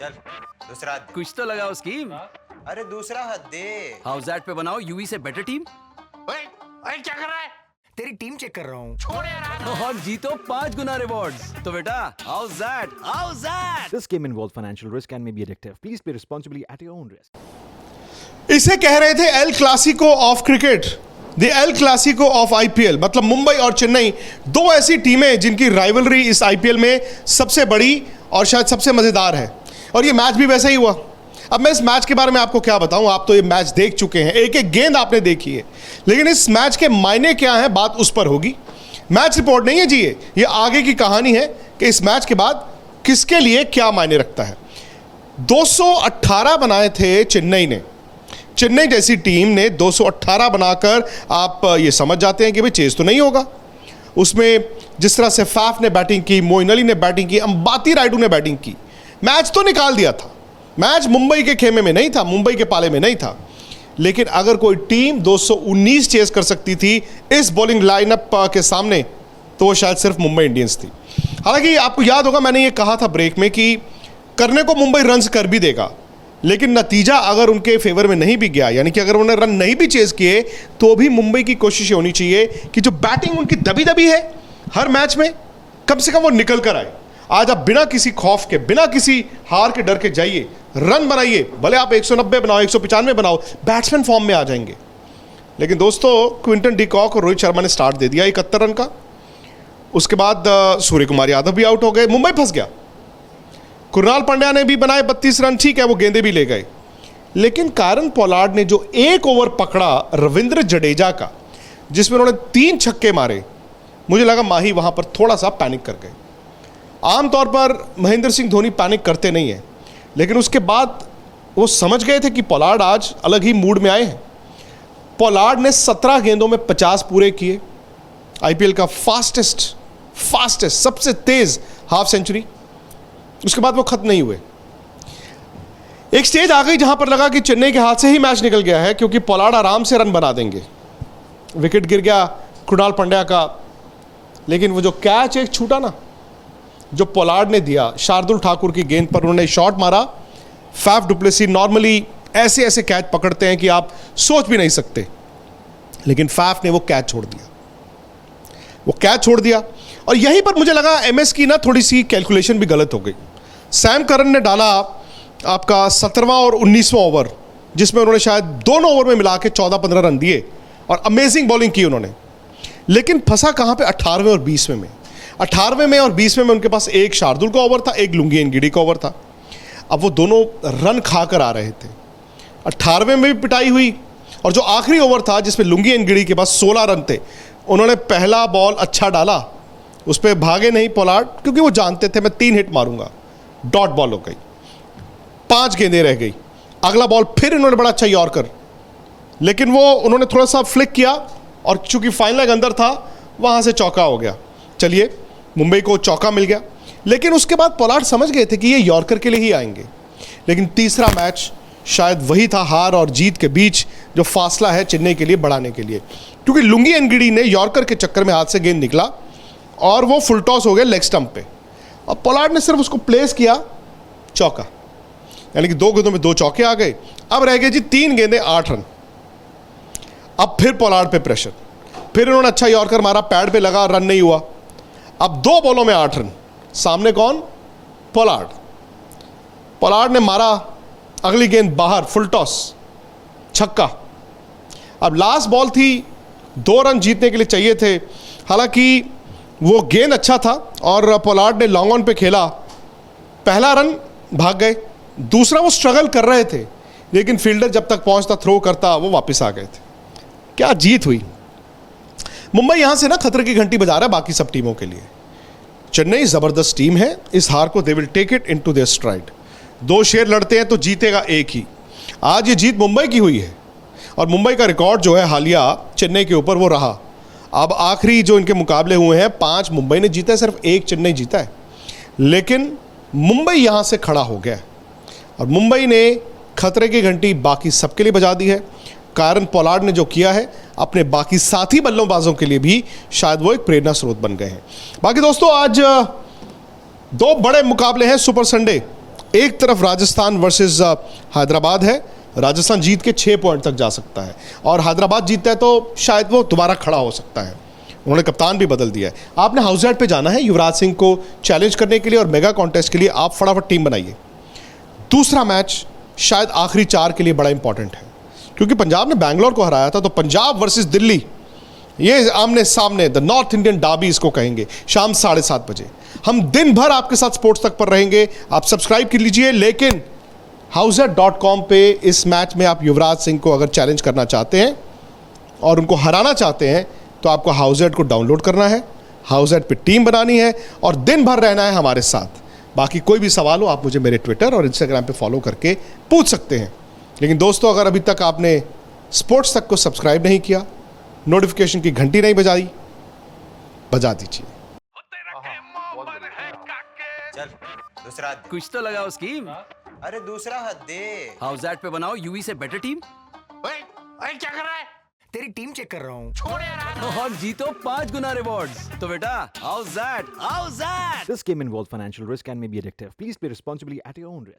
चल दूसरा हद कुछ तो लगाओ स्कीम। अरे दूसरा हद दे। हाउस दैट पे बनाओ यूवी से बेटर टीम। क्या कर रहा है? तेरी टीम चेक कर रहा हूँ। छोड़ यार। और जीतो 5 गुना रिवॉर्ड्स। तो बेटा house that. This game involves financial risk and may be addictive. Please play responsibly at your own risk. इसे कह रहे थे El Clasico of cricket, the El Clasico of IPL. मतलब मुंबई और चेन्नई, दो ऐसी टीमें जिनकी राइवलरी इस आईपीएल में सबसे बड़ी और शायद सबसे मजेदार है। और ये मैच भी वैसा ही हुआ। अब मैं इस मैच के बारे में आपको क्या बताऊं, आप तो ये मैच देख चुके हैं, एक एक गेंद आपने देखी है, लेकिन इस मैच के मायने क्या हैं बात उस पर होगी। मैच रिपोर्ट नहीं है जी, ये आगे की कहानी है कि इस मैच के बाद किसके लिए क्या मायने रखता है। 218 बनाए थे चेन्नई ने। चेन्नई जैसी टीम ने 218 बनाकर आप ये समझ जाते हैं कि भाई चेस तो नहीं होगा। उसमें जिस तरह से फाफ ने बैटिंग की, मोइन अली ने बैटिंग की, अंबाती रायडू ने बैटिंग की, मैच तो निकाल दिया था। मैच मुंबई के खेमे में नहीं था, मुंबई के पाले में नहीं था। लेकिन अगर कोई टीम 219 चेस कर सकती थी इस बॉलिंग लाइनअप के सामने, तो वो शायद सिर्फ मुंबई इंडियंस थी। हालांकि आपको याद होगा मैंने ये कहा था ब्रेक में कि करने को मुंबई रन्स कर भी देगा, लेकिन नतीजा अगर उनके फेवर में नहीं भी गया, यानी कि अगर उन्होंने रन नहीं भी चेस किए, तो भी मुंबई की कोशिश होनी चाहिए कि जो बैटिंग उनकी दबी दबी है हर मैच में, कम से कम वो निकल कर आए। आज आप बिना किसी खौफ के, बिना किसी हार के डर के जाइए, रन बनाइए, भले आप 190 बनाओ, 195 बनाओ, बैट्समैन फॉर्म में आ जाएंगे। लेकिन दोस्तों क्विंटन डी कॉक और रोहित शर्मा ने स्टार्ट दे दिया 71 रन का। उसके बाद सूर्य कुमार यादव भी आउट हो गए, मुंबई फंस गया। कुणाल पांड्या ने भी बनाए 32 रन, ठीक है वो गेंदे भी ले गए। लेकिन कारण पोलार्ड ने जो एक ओवर पकड़ा रविंद्र जडेजा का, जिसमें उन्होंने 3 छक्के मारे, मुझे लगा माही वहां पर थोड़ा सा पैनिक कर गए। आमतौर पर महेंद्र सिंह धोनी पैनिक करते नहीं हैं, लेकिन उसके बाद वो समझ गए थे कि पोलार्ड आज अलग ही मूड में आए हैं। पोलार्ड ने 17 गेंदों में 50 पूरे किए, आईपीएल का फास्टेस्ट सबसे तेज हाफ सेंचुरी। उसके बाद वो खत्म नहीं हुए। एक स्टेज आ गई जहां पर लगा कि चेन्नई के हाथ से ही मैच निकल गया है, क्योंकि पोलार्ड आराम से रन बना देंगे। विकेट गिर गया कुणाल पांड्या का, लेकिन वो जो कैच एक छूटा ना, जो पोलार्ड ने दिया शार्दुल ठाकुर की गेंद पर, उन्होंने शॉट मारा। फैफ डुप्लेसी नॉर्मली ऐसे कैच पकड़ते हैं कि आप सोच भी नहीं सकते, लेकिन फैफ ने वो कैच छोड़ दिया। और यहीं पर मुझे लगा एमएस की ना थोड़ी सी कैलकुलेशन भी गलत हो गई। सैम करन ने डाला आपका 17वां और 19वां ओवर, जिसमें उन्होंने शायद दोनों ओवर में मिला के 14-15 रन दिए और अमेजिंग बॉलिंग की उन्होंने। लेकिन फंसा कहां पे? 18वें और 20वें में। 18वें में और 20वें में उनके पास एक शार्दुल का ओवर था, एक लुंगी एनगिडी का ओवर था। अब वो दोनों रन खाकर आ रहे थे। 18वें में भी पिटाई हुई, और जो आखिरी ओवर था जिसमें लुंगी एनगिडी के पास 16 रन थे, उन्होंने पहला बॉल अच्छा डाला, उस पर भागे नहीं पोलार्ड, क्योंकि वो जानते थे मैं 3 हिट मारूंगा। डॉट बॉल हो गई, 5 गेंदें रह गई। अगला बॉल फिर इन्होंने बड़ा अच्छा यॉर्कर, लेकिन वो उन्होंने थोड़ा सा फ्लिक किया, और चूंकि फाइन लेग अंदर था वहां से चौका हो गया। चलिए मुंबई को चौका मिल गया, लेकिन उसके बाद पोलार्ड समझ गए थे कि ये यॉर्कर के लिए ही आएंगे। लेकिन तीसरा मैच शायद वही था हार और जीत के बीच जो फासला है चेन्नई के लिए बढ़ाने के लिए, क्योंकि लुंगी एनगिडी ने यॉर्कर के चक्कर में हाथ से गेंद निकला और वो फुल टॉस हो गया लेग स्टंप पे। और पोलार्ड ने सिर्फ उसको प्लेस किया, चौका, यानी कि 2 गेंदों में 2 चौके आ गए। अब रह गए जी 3 गेंदें 8 रन। अब फिर पोलार्ड पे प्रेशर, फिर उन्होंने अच्छा यॉर्कर मारा, पैड पे लगा, रन नहीं हुआ। अब 2 बॉलों में 8 रन। सामने कौन? पोलार्ड ने मारा अगली गेंद बाहर, फुल टॉस, छक्का। अब लास्ट बॉल थी, 2 रन जीतने के लिए चाहिए थे। हालांकि वो गेंद अच्छा था और पोलार्ड ने लॉन्ग ऑन पे खेला। पहला रन भाग गए, दूसरा वो स्ट्रगल कर रहे थे, लेकिन फील्डर जब तक पहुंचता, थ्रो करता, वो वापस आ गए थे। क्या जीत हुई। मुंबई यहां से ना खतरे की घंटी बजा रहा है बाकी सब टीमों के लिए। चेन्नई जबरदस्त टीम है, इस हार को they will take it into their stride. 2 शेर लड़ते हैं तो जीतेगा एक ही। आज ये जीत मुंबई की हुई है, और मुंबई का रिकॉर्ड जो है हालिया चेन्नई के ऊपर वो रहा। अब आखिरी जो इनके मुकाबले हुए हैं 5 मुंबई ने जीता है, सिर्फ 1 चेन्नई जीता है। लेकिन मुंबई यहां से खड़ा हो गया, और मुंबई ने खतरे की घंटी बाकी सबके लिए बजा दी है। कारण पोलार्ड ने जो किया है अपने बाकी साथी बल्लेबाजों के लिए भी शायद वो एक प्रेरणा स्रोत बन गए हैं। बाकी दोस्तों आज दो बड़े मुकाबले हैं सुपर संडे। एक तरफ राजस्थान वर्सेस हैदराबाद है। राजस्थान जीत के 6 पॉइंट तक जा सकता है और हैदराबाद जीतता है तो शायद वो दोबारा खड़ा हो सकता है। उन्होंने कप्तान भी बदल दिया है। आपने हाउस एड पे जाना है युवराज सिंह को चैलेंज करने के लिए और मेगा कॉन्टेस्ट के लिए आप फटाफट टीम बनाइए। दूसरा मैच शायद आखिरी 4 के लिए बड़ा इंपॉर्टेंट है क्योंकि पंजाब ने बैंगलोर को हराया था, तो पंजाब वर्सेस दिल्ली, ये आमने सामने द नॉर्थ इंडियन डार्बी इसको कहेंगे, शाम 7:30 बजे। हम दिन भर आपके साथ स्पोर्ट्स तक पर रहेंगे, आप सब्सक्राइब कर लीजिए। लेकिन houseat.com पे इस मैच में आप युवराज सिंह को अगर चैलेंज करना चाहते हैं और उनको हराना चाहते हैं तो आपको हाउसेट को डाउनलोड करना है, हाउसेट पे टीम बनानी है और दिन भर रहना है हमारे साथ। बाकी कोई भी सवाल हो आप मुझे मेरे ट्विटर और इंस्टाग्राम पे फॉलो करके पूछ सकते हैं। लेकिन दोस्तों, अगर अभी तक आपने स्पोर्ट्स तक को सब्सक्राइब नहीं किया, नोटिफिकेशन की घंटी नहीं बजा दीजिए। चल दूसरा हाथ दे। कुछ तो लगाओ स्कीम। अरे दूसरा हाथ दे। हाउस दैट पे बनाओ यूवी से बेटर टीम ओए, ओए, क्या कर रहा है? तेरी टीम चेक कर रहा हूँ। छोड़ यार। और जीतो 5 गुना रिवॉर्ड्स। तो बेटा house that, house that. This game involves financial risk and may be addictive. Please play responsibly at your own risk.